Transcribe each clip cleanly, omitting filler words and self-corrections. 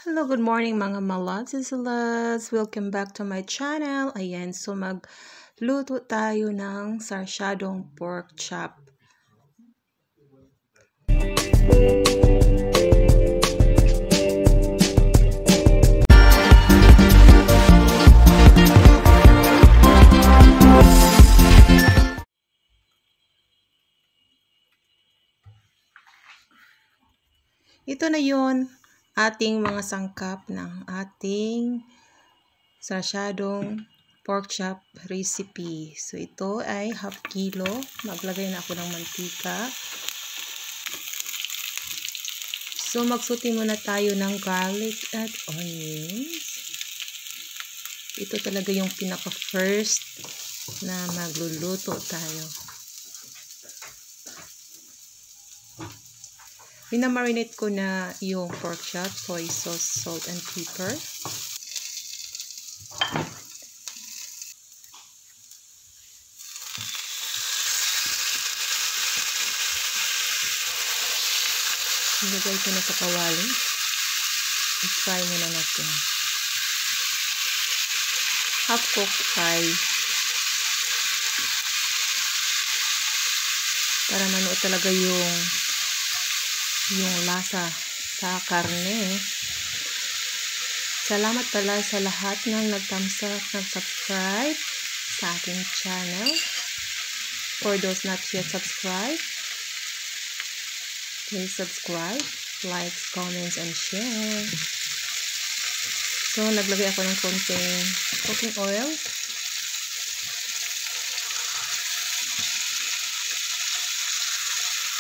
Hello, good morning mga malabs and salads. Welcome back to my channel. Ayan, so magluto tayo ng sarsyadong pork chop. Ito na yon ating mga sangkap ng ating sarsyadong pork chop recipe. So ito ay half kilo. Maglagay na ako ng mantika. So magsuti muna tayo ng garlic at onions. Ito talaga yung pinaka first na magluluto tayo. Minamarinate ko na yung pork chop, soy sauce, salt, and pepper. Ilagay ko na sa kawali. I-fry muna natin. Half-cooked fry. Para manuot talaga yung lasa sa karne. Salamat pala sa lahat ng nag-thumbs up, nag-subscribe sa aking channel. For those not yet subscribed, please subscribe, like, comments, and share. So, naglagay ako ng konting cooking oil.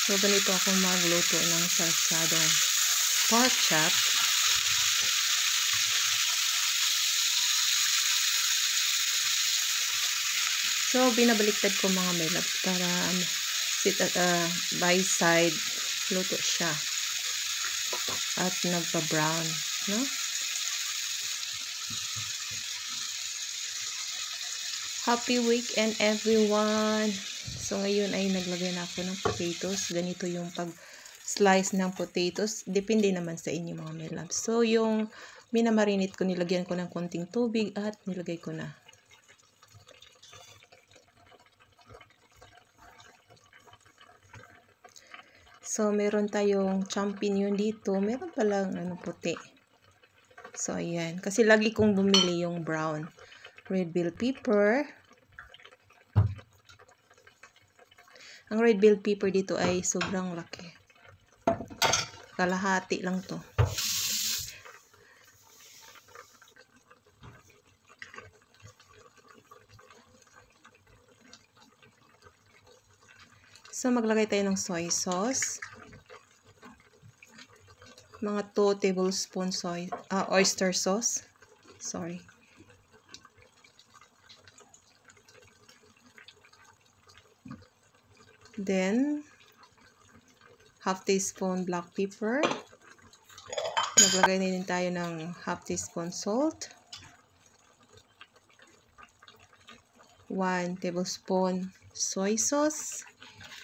So, ganito ako magluto ng sarsyadong pork chop. So, binabaliktad ko mga melab para sit at by side luto siya. At nagpa-brown, no? Happy weekend everyone! So, ngayon ay naglagay na ako ng potatoes. Ganito yung pag-slice ng potatoes. Depende naman sa inyo mga melabs. So, yung minamarinate ko, nilagyan ko ng konting tubig at nilagay ko na. So, meron tayong champignon dito. Meron palang puti. So, ayan. Kasi lagi kong bumili yung brown. Red bell pepper. Ang red bell pepper dito ay sobrang laki. Kalahati lang to. So, maglagay tayo ng soy sauce. Mga 2 tablespoon oyster sauce. Sorry. Then, half teaspoon black pepper. Maglagay na din tayo ng half teaspoon salt. 1 tablespoon soy sauce.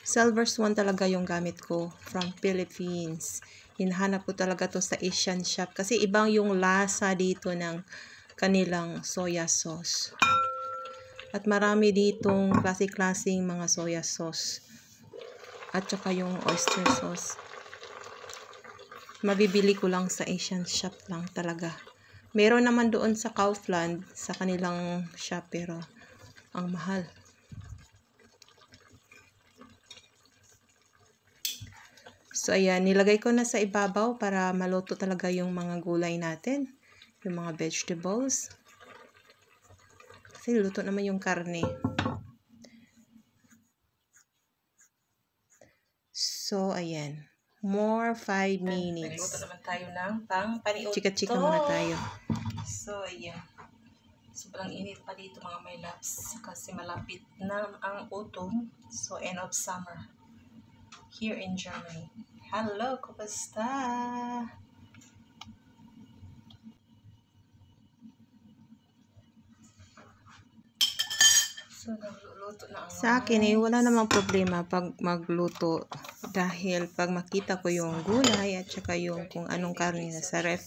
Silver Swan talaga yung gamit ko from Philippines. Hinahanap ko talaga to sa Asian shop kasi ibang yung lasa dito ng kanilang soya sauce. At marami ditong klase-klaseng mga soya sauce. At saka yung oyster sauce. Mabibili ko lang sa Asian shop lang talaga. Meron naman doon sa Kaufland sa kanilang shop pero ang mahal. So, ayan. Nilagay ko na sa ibabaw para maluto talaga yung mga gulay natin. Yung mga vegetables. Kasi luto naman yung karne. So, ayan. More 5 minutes. Luto naman tayo ng pang-paniuto. Chika-chika muna tayo. So, ayan. Sobrang init pa dito mga my loves. Kasi malapit na ang autumn. So, end of summer. Here in Germany. Hello, kumusta? So, nagluluto na ang sa akin wala namang problema pag magluto. Dahil pag makita ko yung gulay at saka yung kung anong karne na sa ref,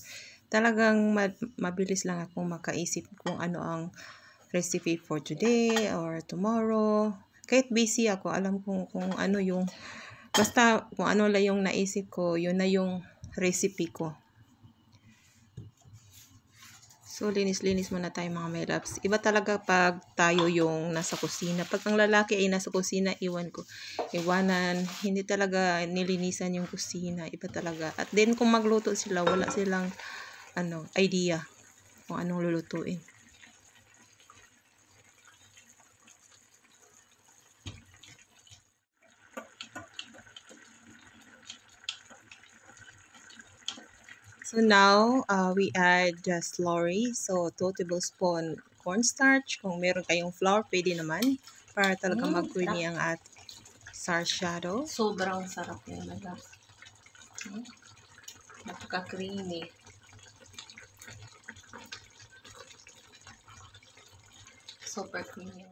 talagang mabilis lang akong makaisip kung ano ang recipe for today or tomorrow. Kahit busy ako, alam kung ano yung, basta kung ano lang yung naisip ko, yun na yung recipe ko. So, linis-linis muna tayo mga my loves. Iba talaga pag tayo yung nasa kusina. Pag ang lalaki ay nasa kusina, iwanan, hindi talaga nilinisan yung kusina. Iba talaga. At then, kung magluto sila, wala silang idea kung anong lulutuin. So now, we add the slurry. So, 2 tablespoon cornstarch. Kung meron kayong flour, pwede naman. Para talaga mag-creamy ang at sarsyado. Sobrang sarap yan, mga loves. Napaka-creamy. Super creamy.